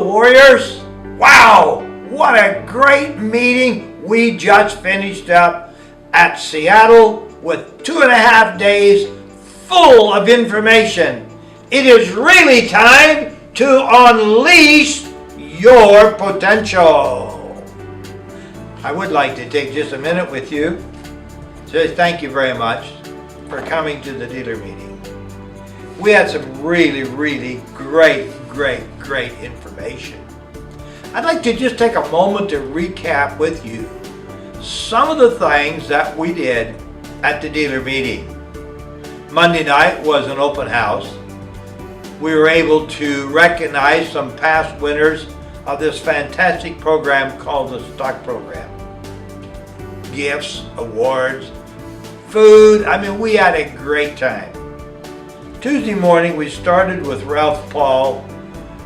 Warriors. Wow, what a great meeting we just finished up at Seattle with 2.5 days full of information. It is really time to unleash your potential. I would like to take just a minute with you to say thank you very much for coming to the dealer meeting. We had some really great information. I'd like to just take a moment to recap with you some of the things that we did at the dealer meeting. Monday night was an open house. We were able to recognize some past winners of this fantastic program called the Stock Program. Gifts, awards, food, we had a great time. Tuesday morning we started with Ralph Paul,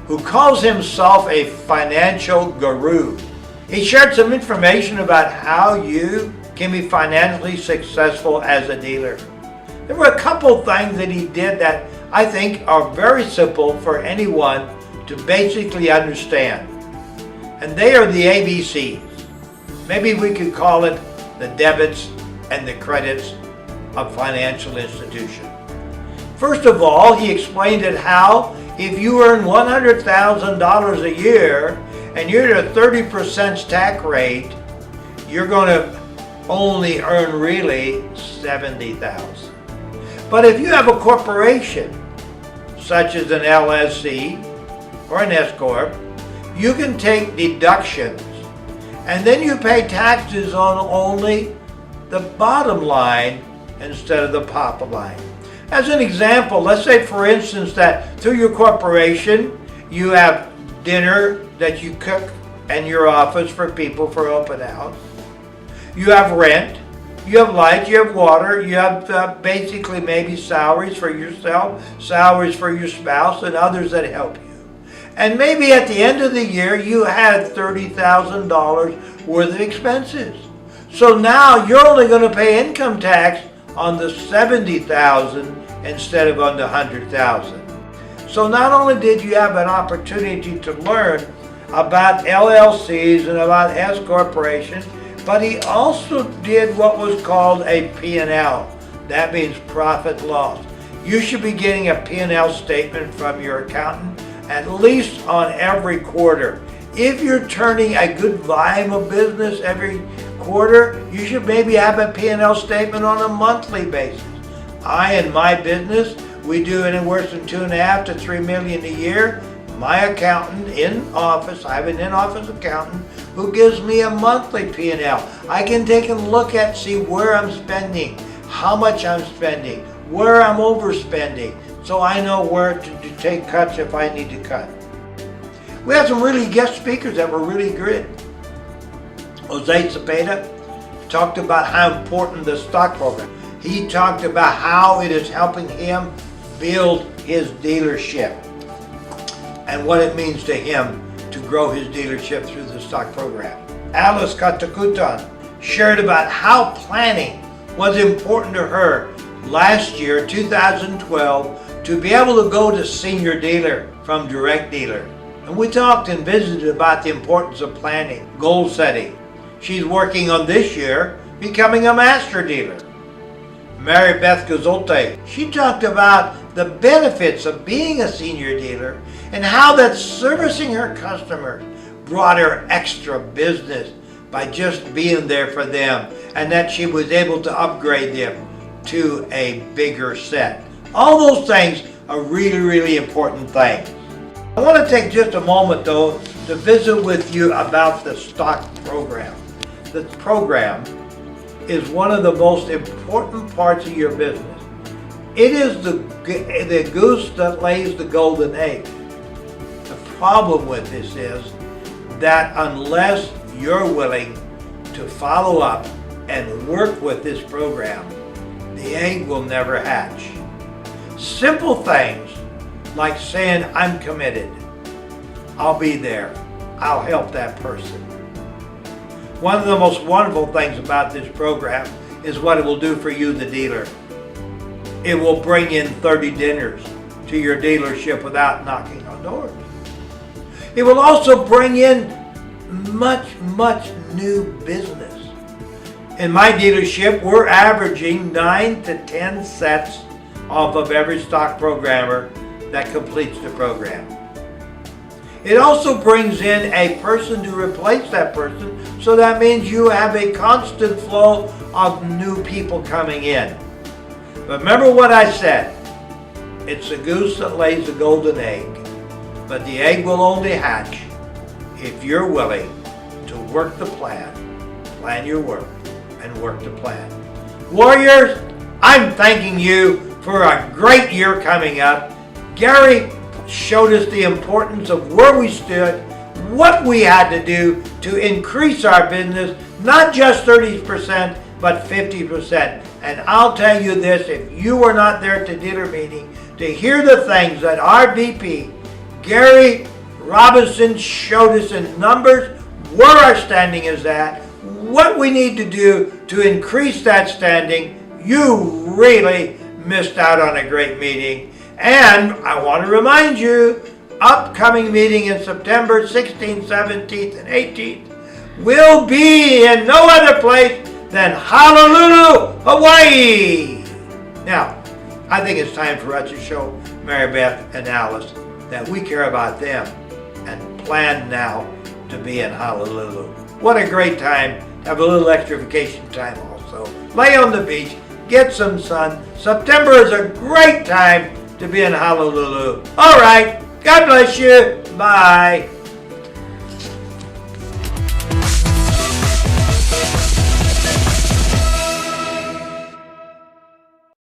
who calls himself a financial guru. He shared some information about how you can be financially successful as a dealer. There were a couple things that he did that I think are very simple for anyone to basically understand. And they are the ABCs. Maybe we could call it the debits and the credits of financial institution. First of all, he explained it how if you earn $100,000 a year and you're at a 30% tax rate, you're going to only earn really $70,000. But if you have a corporation, such as an LLC or an S Corp, you can take deductions and then you pay taxes on only the bottom line instead of the top line. As an example, let's say for instance that through your corporation you have dinner that you cook in your office for people for open house. You have rent, you have light, you have water, you have basically maybe salaries for yourself, salaries for your spouse and others that help you. And maybe at the end of the year you had $30,000 worth of expenses. So now you're only going to pay income tax on the $70,000 instead of on the $100,000. So not only did you have an opportunity to learn about LLCs and about S corporations, but he also did what was called a P&L. That means profit loss. You should be getting a P&L statement from your accountant at least on every quarter. If you're turning a good volume of business every quarter, you should maybe have a P&L statement on a monthly basis. In my business, we do anywhere from $2.5 to $3 million a year. My accountant in office, I have an in-office accountant who gives me a monthly P&L. I can take a look at, see where I'm spending, how much I'm spending, where I'm overspending, so I know where to take cuts if I need to cut. We had some really guest speakers that were really good. Jose Cepeda talked about how important the stock program. He talked about how it is helping him build his dealership and what it means to him to grow his dealership through the stock program. Alice Katakutan shared about how planning was important to her last year, 2012, to be able to go to senior dealer from direct dealer. And we talked and visited about the importance of planning, goal setting. She's working on this year becoming a master dealer. Mary Beth Gazolte, she talked about the benefits of being a senior dealer and how that servicing her customers brought her extra business by just being there for them, and that she was able to upgrade them to a bigger set. All those things are really important things. I want to take just a moment though to visit with you about the stock program. The program is one of the most important parts of your business. It is the goose that lays the golden egg. The problem with this is that unless you're willing to follow up and work with this program, the egg will never hatch. Simple things like saying, I'm committed, I'll be there, I'll help that person. One of the most wonderful things about this program is what it will do for you, the dealer. It will bring in 30 dinners to your dealership without knocking on doors. It will also bring in much new business. In my dealership, we're averaging 9 to 10 sets off of every stock programmer that completes the program. It also brings in a person to replace that person, so that means you have a constant flow of new people coming in. But remember what I said, it's the goose that lays the golden egg, but the egg will only hatch if you're willing to work the plan your work, and work the plan. Warriors, I'm thanking you for a great year coming up. Gary showed us the importance of where we stood, what we had to do to increase our business, not just 30%, but 50%. And I'll tell you this, if you were not there at the dealer meeting to hear the things that our VP, Gary Robinson, showed us in numbers, where our standing is at, what we need to do to increase that standing, you really missed out on a great meeting. And I want to remind you, upcoming meeting in September 16th, 17th, and 18th will be in no other place than Honolulu, Hawaii. Now, I think it's time for us to show Mary Beth and Alice that we care about them and plan now to be in Honolulu. What a great time. Have a little extra vacation time also. Lay on the beach, get some sun. September is a great time to be in Honolulu. All right, God bless you. Bye.